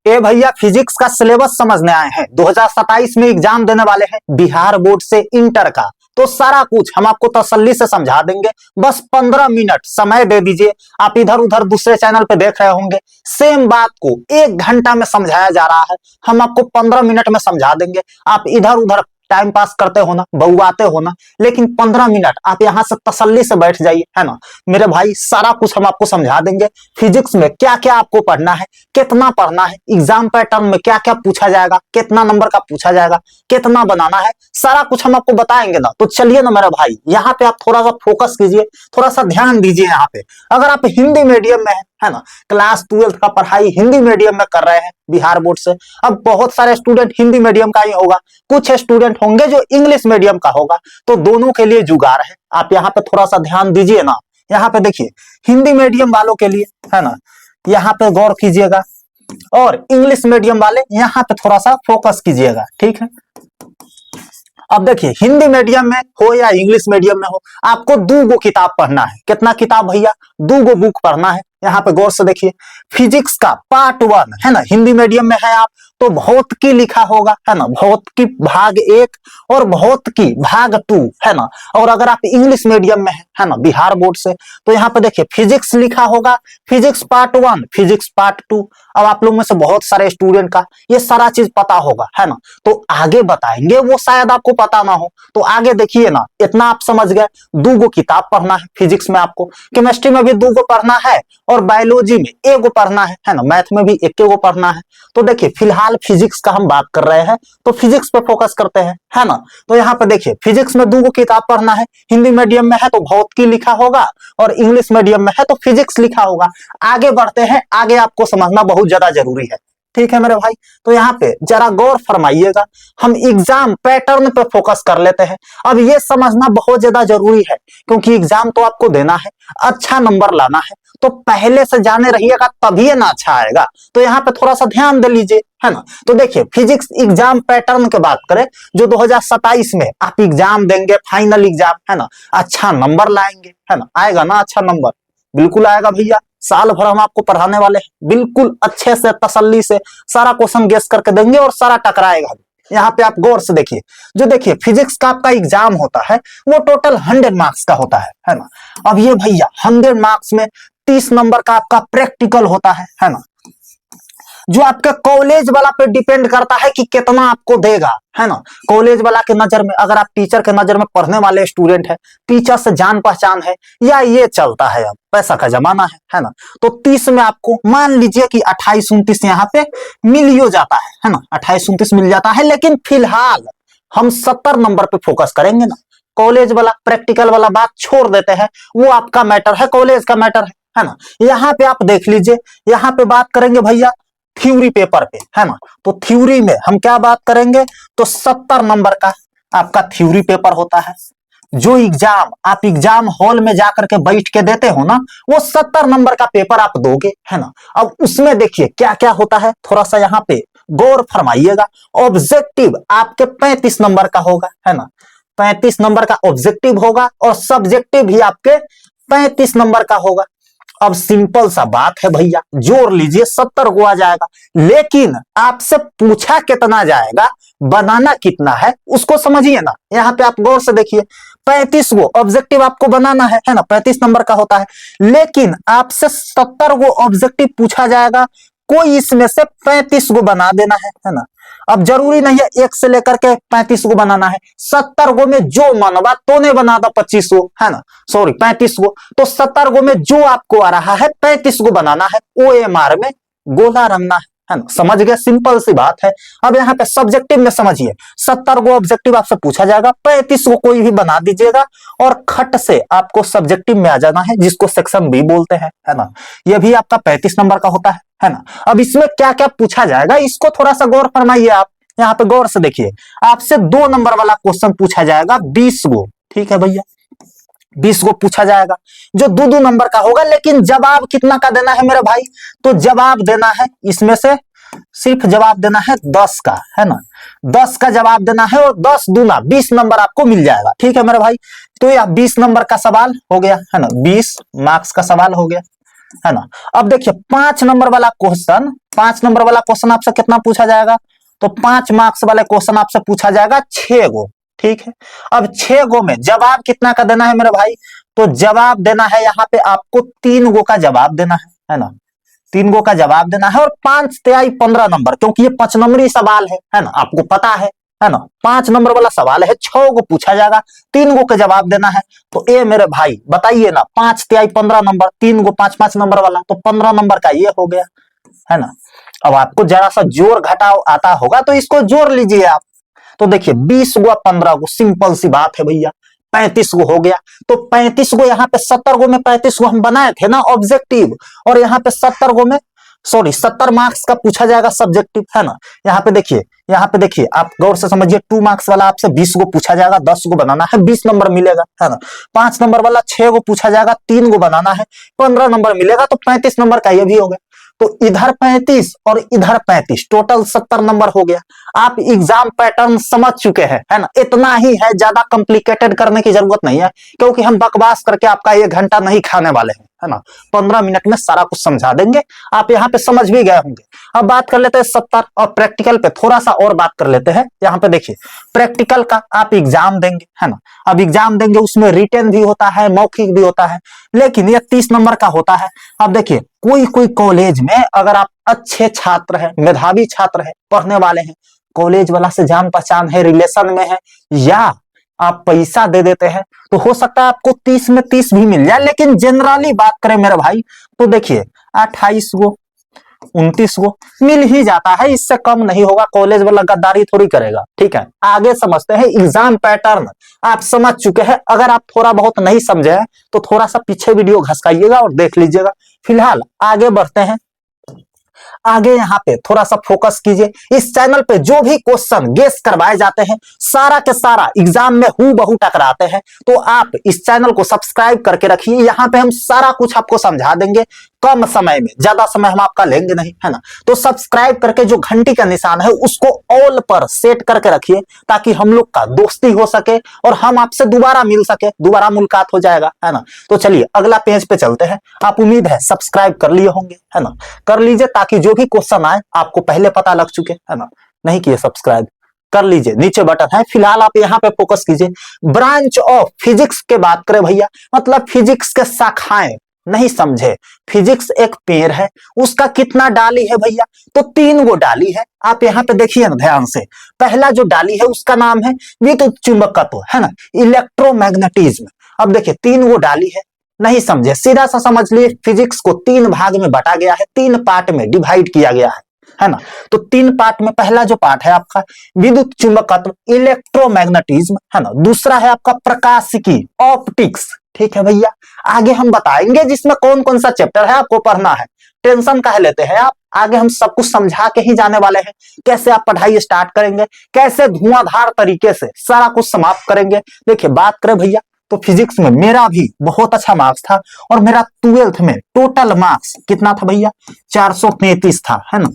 ए भैया फिजिक्स का सिलेबस समझने आए हैं, 2027 में एग्जाम देने वाले हैं बिहार बोर्ड से इंटर का। तो सारा कुछ हम आपको तसल्ली से समझा देंगे। बस 15 मिनट समय दे दीजिए। आप इधर उधर दूसरे चैनल पे देख रहे होंगे, सेम बात को 1 घंटा में समझाया जा रहा है, हम आपको 15 मिनट में समझा देंगे। आप इधर उधर टाइम पास करते हो ना, बउआते हो ना, लेकिन 15 मिनट आप यहां से तसल्ली से बैठ जाइए, है ना मेरे भाई। सारा कुछ हम आपको समझा देंगे। फिजिक्स में क्या क्या आपको पढ़ना है, कितना पढ़ना है, एग्जाम पैटर्न में क्या क्या पूछा जाएगा, कितना नंबर का पूछा जाएगा, कितना बनाना है, सारा कुछ हम आपको बताएंगे ना। तो चलिए ना मेरे भाई, यहाँ पे आप थोड़ा सा फोकस कीजिए, थोड़ा सा ध्यान दीजिए। यहाँ पे अगर आप हिंदी मीडियम में है ना, क्लास 12 का पढ़ाई हिंदी मीडियम में कर रहे हैं बिहार बोर्ड से। अब बहुत सारे स्टूडेंट हिंदी मीडियम का ही होगा, कुछ स्टूडेंट होंगे जो इंग्लिश मीडियम का होगा, तो दोनों के लिए जुगाड़ है। आप यहाँ पे थोड़ा सा ध्यान दीजिए ना। यहाँ पे देखिए हिंदी मीडियम वालों के लिए है ना, यहाँ पे गौर कीजिएगा, और इंग्लिश मीडियम वाले यहाँ पे थोड़ा सा फोकस कीजिएगा, ठीक है। अब देखिए हिंदी मीडियम में हो या इंग्लिश मीडियम में हो, आपको 2 गो किताब पढ़ना है। कितना किताब भैया? 2 गो बुक पढ़ना है। यहाँ पे गौर से देखिए, फिजिक्स का पार्ट 1 है ना, हिंदी मीडियम में है आप तो भौतिकी लिखा होगा, है ना, भौतिकी भाग 1 और भौतिकी भाग 2, है ना। और अगर आप इंग्लिश मीडियम में है ना, बिहार बोर्ड से, तो यहाँ पे देखिए फिजिक्स लिखा होगा, फिजिक्स पार्ट 1, फिजिक्स पार्ट 2। अब आप लोग में से बहुत सारे स्टूडेंट का ये सारा चीज पता होगा, है ना, तो आगे बताएंगे वो शायद आपको पता ना हो। तो आगे देखिए ना, इतना आप समझ गए। 2 गो किताब पढ़ना है फिजिक्स में आपको, केमिस्ट्री में भी 2 गो पढ़ना है, और बायोलॉजी में 1 गो पढ़ना है ना, मैथ में भी 1 गो पढ़ना है। तो देखिए फिलहाल फिजिक्स का हम बात कर रहे हैं, तो फिजिक्स पे फोकस करते हैं, है ना। तो यहाँ पे देखिए फिजिक्स में 2 गो किताब पढ़ना है, हिंदी मीडियम में है तो भौतिकी लिखा होगा, और इंग्लिश मीडियम में है तो फिजिक्स लिखा होगा। आगे बढ़ते हैं, आगे आपको समझना बहुत ज्यादा जरूरी है, ठीक है मेरे भाई। तो यहाँ पे जरा गौर फरमाइएगा, हम एग्जाम पैटर्न पे फोकस कर लेते हैं। अब ये समझना बहुत ज्यादा जरूरी है, क्योंकि एग्जाम तो आपको देना है, अच्छा नंबर लाना है, तो पहले से जाने रहिएगा तभी ना अच्छा आएगा। तो यहाँ पे थोड़ा सा ध्यान दे लीजिए, है ना। तो देखिए फिजिक्स एग्जाम पैटर्न की बात करें, जो 2027 में आप एग्जाम देंगे, फाइनल एग्जाम, है ना, अच्छा नंबर लाएंगे, है ना, आएगा ना अच्छा नंबर? बिल्कुल आएगा भैया। साल भर हम आपको पढ़ाने वाले हैं, बिल्कुल अच्छे से तसल्ली से सारा क्वेश्चन गेस करके देंगे, और सारा टकराएगा। यहाँ पे आप गौर से देखिए, जो देखिए फिजिक्स का आपका एग्जाम होता है वो टोटल 100 मार्क्स का होता है ना। अब ये भैया 100 मार्क्स में 30 नंबर का आपका प्रैक्टिकल होता है ना, जो आपके कॉलेज वाला पे डिपेंड करता है कि कितना आपको देगा, है ना। कॉलेज वाला के नजर में, अगर आप टीचर के नजर में पढ़ने वाले स्टूडेंट है, टीचर से जान पहचान है, या ये चलता है, अब पैसा का जमाना है ना, तो 30 में आपको मान लीजिए कि 28-29 यहाँ पे मिल ही जाता है ना, 28-29 मिल जाता है। लेकिन फिलहाल हम 70 नंबर पे फोकस करेंगे ना। कॉलेज वाला प्रैक्टिकल वाला बात छोड़ देते हैं, वो आपका मैटर है, कॉलेज का मैटर है ना। यहाँ पे आप देख लीजिए, यहाँ पे बात करेंगे भैया थ्योरी पेपर पे, है ना। तो थ्योरी में हम क्या बात करेंगे, तो 70 नंबर का आपका थ्योरी पेपर होता है। जो एग्जाम आप एग्जाम हॉल में जाकर के बैठ के देते हो ना, वो 70 नंबर का पेपर आप दोगे, है ना। अब उसमें देखिए क्या क्या होता है, थोड़ा सा यहाँ पे गौर फरमाइएगा। ऑब्जेक्टिव आपके 35 नंबर का होगा, है ना, 35 नंबर का ऑब्जेक्टिव होगा, और सब्जेक्टिव भी आपके 35 नंबर का होगा। अब सिंपल सा बात है भैया, जोड़ लीजिए 70 को आ जाएगा। लेकिन आपसे पूछा कितना जाएगा, बनाना कितना है, उसको समझिए ना। यहाँ पे आप गौर से देखिए, 35 को ऑब्जेक्टिव आपको बनाना है ना, 35 नंबर का होता है। लेकिन आपसे 70 को ऑब्जेक्टिव पूछा जाएगा, कोई इसमें से 35 को बना देना है ना। अब जरूरी नहीं है 1 से लेकर के 35 को बनाना है, 70 को में जो मनवा तो ने बना दो 25 को, है ना, सॉरी 35 को। तो 70 को में जो आपको आ रहा है 35 को बनाना है, OMR में गोला रंगना है ना। समझ गए, सिंपल सी बात है। अब यहाँ पे सब्जेक्टिव में समझिए, 70 को ऑब्जेक्टिव आपसे पूछा जाएगा, 35 को कोई भी बना दीजिएगा, और खट से आपको सब्जेक्टिव में आ जाना है, जिसको सेक्शन बी बोलते हैं, है ना। यह भी आपका 35 नंबर का होता है ना। अब इसमें क्या क्या पूछा जाएगा, इसको थोड़ा सा गौर फरमाइए आप। यहाँ पे गौर से देखिए, आपसे 2 नंबर वाला क्वेश्चन पूछा जाएगा 20 गो, ठीक है भैया, 20 को पूछा जाएगा, जो 2-2 नंबर का होगा। लेकिन जवाब कितना का देना है मेरे भाई, तो जवाब देना है इसमें से सिर्फ जवाब देना है 10 का, है ना, 10 का जवाब देना है, और 10 दूना 20 नंबर आपको मिल जाएगा, ठीक है मेरे भाई। तो यह 20 नंबर का सवाल हो गया, है ना, 20 मार्क्स का सवाल हो गया। है ना। अब देखिए 5 नंबर वाला क्वेश्चन आपसे कितना पूछा जाएगा, तो 5 मार्क्स वाले क्वेश्चन आपसे पूछा जाएगा 6 गो, ठीक है। अब 6 गो में जवाब कितना का देना है मेरे भाई, तो जवाब देना है यहाँ पे आपको 3 गो का जवाब देना है ना। 3 गो का जवाब देना है और 5 तिहाई 15 नंबर, क्योंकि ये 5 नंबरी सवाल है ना, आपको पता है ना। 5 नंबर वाला सवाल है, 6 गो पूछा जाएगा, 3 गो का जवाब देना है। तो ये मेरे भाई बताइए ना, 5 तिहाई 15 नंबर, 3 गो 5-5 नंबर वाला, तो 15 नंबर का ये हो गया, है ना। अब आपको जरा सा जोड़ घटाव आता होगा तो इसको जोड़ लीजिए आप। तो देखिए 20 गो 15 गो, सिंपल सी बात है भैया, 35 गो हो गया। तो 35 गो यहाँ पे 70 गो में 35 गो हम बनाए थे ना ऑब्जेक्टिव, और यहाँ पे 70 गो में 70 मार्क्स का पूछा जाएगा सब्जेक्टिव, है ना। यहाँ पे देखिए आप गौर से समझिए, 2 मार्क्स वाला आपसे 20 गो पूछा जाएगा, 10 गो बनाना है, 20 नंबर मिलेगा, है ना। 5 नंबर वाला 6 गो पूछा जाएगा, 3 गो बनाना है, 15 नंबर मिलेगा, तो 35 नंबर का ये भी हो गया। तो इधर 35 और इधर 35, टोटल 70 नंबर हो गया। आप एग्जाम पैटर्न समझ चुके हैं, है ना। इतना ही है, ज्यादा कॉम्प्लिकेटेड करने की जरूरत नहीं है, क्योंकि हम बकवास करके आपका 1 घंटा नहीं खाने वाले हैं, है ना। 15 मिनट में सारा कुछ समझा देंगे, आप यहाँ पे समझ भी गए होंगे। अब बात कर लेते हैं 70 और प्रैक्टिकल पे थोड़ा सा और बात कर लेते हैं। यहाँ पे देखिए प्रैक्टिकल का आप एग्जाम देंगे, है ना। अब एग्जाम देंगे, उसमें रिटन भी होता है, मौखिक भी होता है, लेकिन ये 30 नंबर का होता है। अब देखिए कोई कोई कॉलेज में अगर आप अच्छे छात्र हैं, मेधावी छात्र हैं, पढ़ने वाले हैं, कॉलेज वाला से जान पहचान है, रिलेशन में है, या आप पैसा दे देते हैं, तो हो सकता है आपको 30 में 30 भी मिल जाए। लेकिन जनरली बात करें मेरे भाई, तो देखिए 28 गो 29 गो मिल ही जाता है, इससे कम नहीं होगा। कॉलेज वाला गद्दारी थोड़ी करेगा, ठीक है। आगे समझते हैं एग्जाम पैटर्न, आप समझ चुके हैं। अगर आप थोड़ा बहुत नहीं समझे हैं तो थोड़ा सा पीछे वीडियो घसकाइएगा और देख लीजिएगा। फिलहाल आगे बढ़ते हैं। आगे यहाँ पे थोड़ा सा फोकस कीजिए। इस चैनल पे जो भी क्वेश्चन गेस करवाए जाते हैं, सारा के सारा एग्जाम में हूबहू टकराते हैं, तो आप इस चैनल को सब्सक्राइब करके रखिए। यहाँ पे हम सारा कुछ आपको समझा देंगे कम समय में, ज्यादा समय हम आपका लेंगे नहीं, है ना। तो सब्सक्राइब करके जो घंटी का निशान है उसको ऑल पर सेट करके रखिए, ताकि हम लोग का दोस्ती हो सके और हम आपसे दोबारा मिल सके, दोबारा मुलाकात हो जाएगा, है ना। तो चलिए अगला पेज पे चलते हैं। आप उम्मीद है सब्सक्राइब कर लिए होंगे, है ना। कर लीजिए, ताकि जो भी क्वेश्चन आए आपको पहले पता लग चुके, है ना। नहीं किए सब्सक्राइब, कर लीजिए, नीचे बटन है। फिलहाल आप यहाँ पे फोकस कीजिए। ब्रांच ऑफ फिजिक्स के बात करें भैया, मतलब फिजिक्स के शाखाएं, नहीं समझे। फिजिक्स एक पेड़ है, उसका कितना डाली है भैया, तो 3 गो डाली है। आप यहाँ पे देखिए ना ध्यान से, पहला जो डाली है उसका नाम है विद्युत चुंबकत्व, है ना, इलेक्ट्रोमैग्नेटिज्म। अब देखिए 3 गो डाली है, नहीं समझे, सीधा सा समझ लिए। फिजिक्स को 3 भाग में बांटा गया है, 3 पार्ट में डिवाइड किया गया है ना। तो 3 पार्ट में पहला जो पार्ट है आपका विद्युत चुंबकत्व, इलेक्ट्रोमैग्नेटिज्म, है ना। दूसरा है आपका प्रकाशिकी, ऑप्टिक्स, ठीक है भैया। आगे हम बताएंगे जिसमें कौन कौन सा चैप्टर है आपको पढ़ना है, टेंशन काहे लेते हैं आप। आगे हम सब कुछ समझा के ही जाने वाले हैं, कैसे आप पढ़ाई स्टार्ट करेंगे, कैसे धुआंधार तरीके से सारा कुछ समाप्त करेंगे। देखिए बात करें भैया, तो फिजिक्स में मेरा भी बहुत अच्छा मार्क्स था, और मेरा 12th में टोटल मार्क्स कितना था भैया, 433 था, है ना।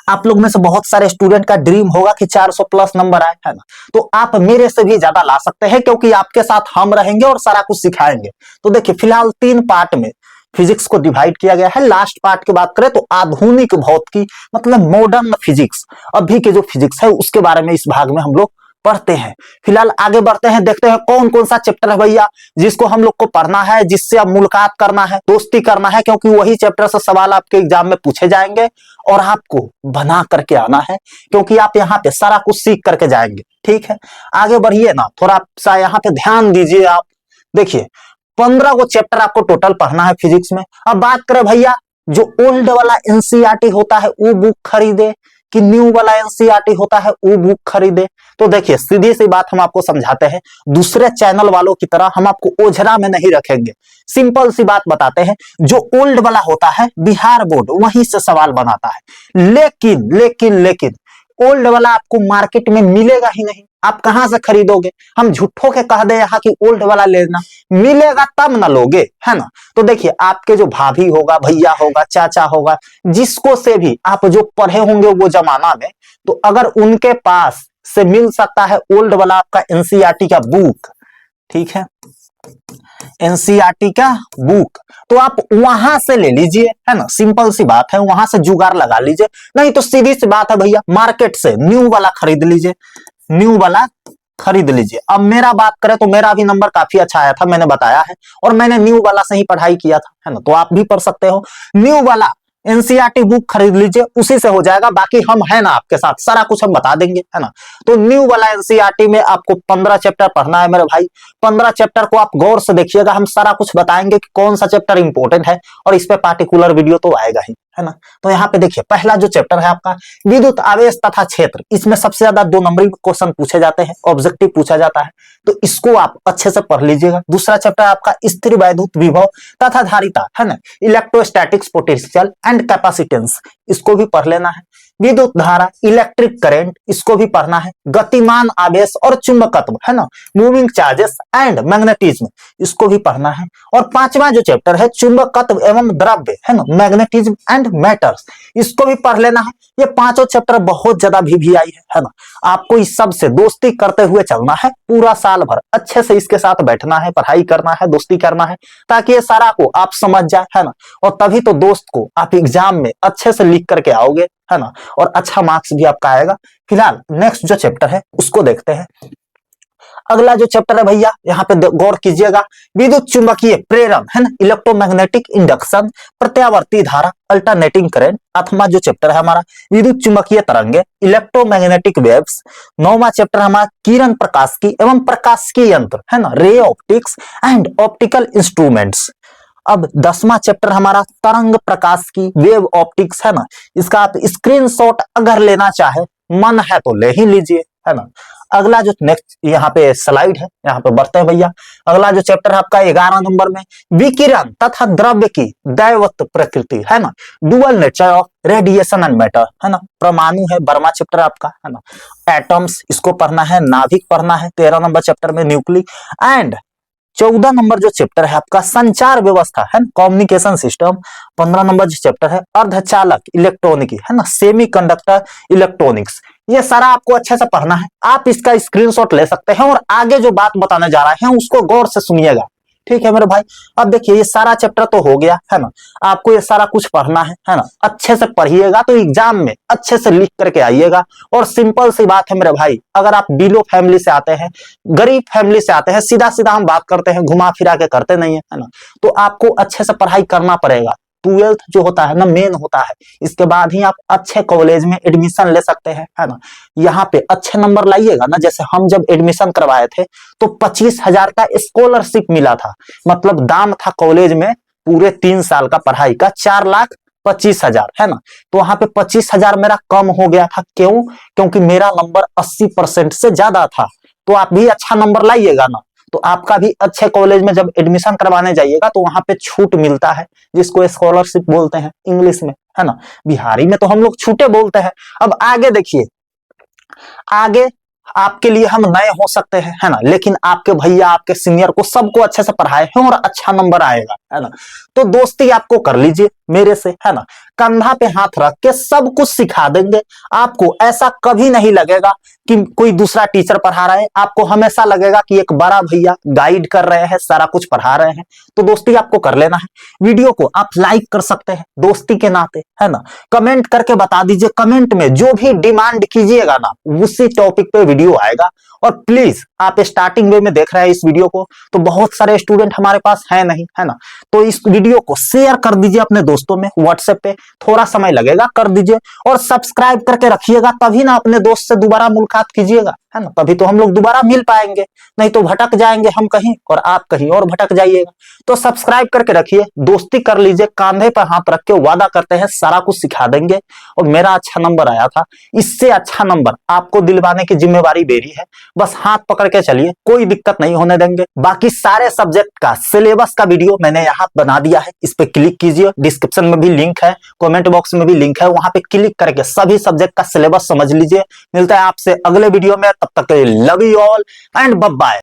आप लोग में से बहुत सारे स्टूडेंट का ड्रीम होगा कि 400 प्लस नंबर आए, है ना। तो आप मेरे से भी ज्यादा ला सकते हैं, क्योंकि आपके साथ हम रहेंगे और सारा कुछ सिखाएंगे। तो देखिए फिलहाल 3 पार्ट में फिजिक्स को डिवाइड किया गया है। लास्ट पार्ट की बात करें तो आधुनिक भौतिकी, मतलब मॉडर्न फिजिक्स, अभी के जो फिजिक्स है उसके बारे में इस भाग में हम लोग पढ़ते हैं। फिलहाल आगे बढ़ते हैं, देखते हैं कौन कौन सा चैप्टर है भैया जिसको हम लोग को पढ़ना है, जिससे अब मुलाकात करना है, दोस्ती करना है, क्योंकि वही चैप्टर से सवाल आपके एग्जाम में पूछे जाएंगे और आपको बना करके आना है, क्योंकि आप यहाँ पे सारा कुछ सीख करके जाएंगे, ठीक है। आगे बढ़िए ना, थोड़ा सा यहाँ पे ध्यान दीजिए आप। देखिए 15 गो चैप्टर आपको टोटल पढ़ना है फिजिक्स में। अब बात करें भैया, जो ओल्ड वाला एनसीईआरटी होता है वो बुक खरीदे कि न्यू वाला एनसीईआरटी होता है वो बुक खरीदे। तो देखिए सीधी सी बात हम आपको समझाते हैं, दूसरे चैनल वालों की तरह हम आपको ओझरा में नहीं रखेंगे। सिंपल सी बात बताते हैं, जो ओल्ड वाला होता है बिहार बोर्ड वहीं से सवाल बनाता है, लेकिन लेकिन लेकिन ओल्ड वाला आपको मार्केट में मिलेगा ही नहीं। आप कहां से खरीदोगे, हम झूठों के कह दे यहाँ की ओल्ड वाला लेना, मिलेगा तब ना लोगे, है ना। तो देखिए आपके जो भाभी होगा, भैया होगा, चाचा होगा, जिसको से भी आप जो पढ़े होंगे वो जमाना में, तो अगर उनके पास से मिल सकता है ओल्ड वाला आपका एनसीईआरटी का बुक, ठीक है, एनसीईआरटी का बुक, तो आप वहां से ले लीजिए, है ना, सिंपल सी बात है, वहां से जुगाड़ लगा लीजिए। नहीं तो सीधी सी बात है भैया, मार्केट से न्यू वाला खरीद लीजिए, न्यू वाला खरीद लीजिए। अब मेरा बात करें तो मेरा भी नंबर काफी अच्छा आया था, मैंने बताया है, और मैंने न्यू वाला से ही पढ़ाई किया था, है ना, तो आप भी पढ़ सकते हो। न्यू वाला एनसीईआरटी बुक खरीद लीजिए, उसी से हो जाएगा। बाकी हम है ना आपके साथ, सारा कुछ हम बता देंगे, है ना। तो न्यू वाला एनसीईआरटी में आपको 15 चैप्टर पढ़ना है मेरे भाई। 15 चैप्टर को आप गौर से देखिएगा, हम सारा कुछ बताएंगे कि कौन सा चैप्टर इंपॉर्टेंट है, और इस पे पार्टिकुलर वीडियो तो आएगा ही, है ना। तो यहाँ पे देखिए, पहला जो चैप्टर है आपका विद्युत आवेश तथा क्षेत्र, इसमें सबसे ज्यादा 2 नंबरी क्वेश्चन पूछे जाते हैं, ऑब्जेक्टिव पूछा जाता है, तो इसको आप अच्छे से पढ़ लीजिएगा। दूसरा चैप्टर आपका स्थिर वैद्युत विभव तथा धारिता, है ना, इलेक्ट्रोस्टैटिक्स पोटेंशियल एंड कैपेसिटेंस, इसको भी पढ़ लेना है। विद्युत धारा, इलेक्ट्रिक करंट, इसको भी पढ़ना है। गतिमान आवेश और चुंबकत्व, है ना, मूविंग चार्जेस एंड मैग्नेटिज्म, इसको भी पढ़ना है। और 5वां जो चैप्टर है चुंबकत्व एवं द्रव्य, है ना, मैग्नेटिज्म एंड मैटर्स, इसको भी पढ़ लेना है। ये 5 चैप्टर बहुत ज्यादा वीवीआई है ना। आपको इस सब से दोस्ती करते हुए चलना है, पूरा साल भर अच्छे से इसके साथ बैठना है, पढ़ाई करना है, दोस्ती करना है, ताकि ये सारा को आप समझ जाए, है ना। और तभी तो दोस्त को आप एग्जाम में अच्छे से लिख करके आओगे, है ना, और अच्छा मार्क्स भी आपका आएगा। फिलहाल नेक्स्ट जो चैप्टर है उसको देखते हैं। अगला जो चैप्टर है भैया, यहाँ पे गौर कीजिएगा, विद्युत चुंबकीय प्रेरण, है ना, इलेक्ट्रोमैग्नेटिक इंडक्शन, प्रत्यावर्ती धारा, अल्टरनेटिंग करंट। 8वां जो चैप्टर है हमारा विद्युत चुंबकीय तरंगे, इलेक्ट्रोमैग्नेटिक वेव्स। 9वां चैप्टर हमारा किरण प्रकाश की एवं प्रकाशिकी यंत्र, है ना, ray optics and optical instruments. अब 10वां चैप्टर हमारा तरंग प्रकाश की, वेव ऑप्टिक्स, है ना, इसका आप स्क्रीनशॉट अगर लेना चाहे, मन है तो ले ही लीजिए, है ना। अगला जो नेक्स्ट यहाँ पे स्लाइड है, यहाँ पे बढ़ते हैं भैया। अगला जो चैप्टर है आपका 11 नंबर में विकिरण तथा द्रव्य की दैवत प्रकृति, है ना, dual nature of radiation and matter, है ना, परमाणु है 12वां चैप्टर आपका, है ना। एटम्स, इसको पढ़ना है। नाभिक पढ़ना है 13 नंबर चैप्टर में, न्यूक्लिक एंड 14 नंबर जो चैप्टर है आपका संचार व्यवस्था, है, कम्युनिकेशन सिस्टम। 15 नंबर जो चैप्टर है अर्धचालक इलेक्ट्रॉनिकी, है ना, सेमी कंडक्टर इलेक्ट्रॉनिक्स। ये सारा आपको अच्छे से पढ़ना है, आप इसका स्क्रीनशॉट ले सकते हैं, और आगे जो बात बताने जा रहे हैं उसको गौर से सुनिएगा, ठीक है मेरे भाई। अब देखिए, ये सारा चैप्टर तो हो गया, है ना, आपको ये सारा कुछ पढ़ना है ना, अच्छे से पढ़िएगा तो एग्जाम में अच्छे से लिख करके आइएगा। और सिंपल सी बात है मेरे भाई, अगर आप बिलो फैमिली से आते हैं, गरीब फैमिली से आते हैं, सीधा सीधा हम बात करते हैं, घुमा फिरा के करते नहीं है ना, तो आपको अच्छे से पढ़ाई करना पड़ेगा। 12th जो होता है ना, मेन होता है, इसके बाद ही आप अच्छे कॉलेज में एडमिशन ले सकते हैं, है ना। यहाँ पे अच्छे नंबर लाइएगा ना, जैसे हम जब एडमिशन करवाए थे तो 25,000 का स्कॉलरशिप मिला था, मतलब दाम था कॉलेज में पूरे 3 साल का पढ़ाई का 4,25,000, है ना। तो वहां पे 25,000 मेरा कम हो गया था, क्यों? क्योंकि मेरा नंबर 80% से ज्यादा था। तो आप भी अच्छा नंबर लाइएगा ना, तो आपका भी अच्छे कॉलेज में जब एडमिशन करवाने जाइएगा तो वहां पे छूट मिलता है, जिसको स्कॉलरशिप बोलते हैं इंग्लिश में, है ना। बिहारी में तो हम लोग छूटे बोलते हैं। अब आगे देखिए, आगे आपके लिए हम नए हो सकते हैं, है ना, लेकिन आपके भैया, आपके सीनियर को सबको अच्छे से पढ़ाए हैं और अच्छा नंबर आएगा, है ना। तो दोस्ती आपको कर लीजिए मेरे से, है ना, कंधा पे हाथ रख के सब कुछ सिखा देंगे। आपको ऐसा कभी नहीं लगेगा कि कोई दूसरा टीचर पढ़ा रहा है, आपको हमेशा लगेगा कि एक बड़ा भैया गाइड कर रहे हैं, सारा कुछ पढ़ा रहे हैं। तो दोस्ती आपको कर लेना है। वीडियो को आप लाइक कर सकते हैं दोस्ती के नाते, है ना। कमेंट करके बता दीजिए, कमेंट में जो भी डिमांड कीजिएगा ना, उसी टॉपिक पे वीडियो आएगा। और प्लीज, आप स्टार्टिंग वे में देख रहे हैं इस वीडियो को, तो बहुत सारे स्टूडेंट हमारे पास है नहीं, है ना, तो इस वीडियो को शेयर कर दीजिए अपने दोस्तों में, व्हाट्सएप पे, थोड़ा समय लगेगा, कर दीजिए। और सब्सक्राइब करके रखिएगा, तभी ना अपने दोस्त से दोबारा मुलाकात कीजिएगा, है ना, तभी तो हम लोग दोबारा मिल पाएंगे, नहीं तो भटक जाएंगे हम कहीं और आप कहीं और भटक जाइएगा। तो सब्सक्राइब करके रखिए, दोस्ती कर लीजिए, कांधे पर हाथ रख के वादा करते हैं सारा कुछ सिखा देंगे। और मेरा अच्छा नंबर आया था, इससे अच्छा नंबर आपको दिलवाने की जिम्मेवारी मेरी है। बस हाथ पकड़ के चलिए, कोई दिक्कत नहीं होने देंगे। बाकी सारे सब्जेक्ट का सिलेबस का वीडियो मैंने यहाँ बना दिया है, इस पे क्लिक कीजिए, डिस्क्रिप्शन में भी लिंक है, कमेंट बॉक्स में भी लिंक है, वहां पे क्लिक करके सभी सब्जेक्ट का सिलेबस समझ लीजिए। मिलता है आपसे अगले वीडियो में, तब तक के लिए love you all and bye bye.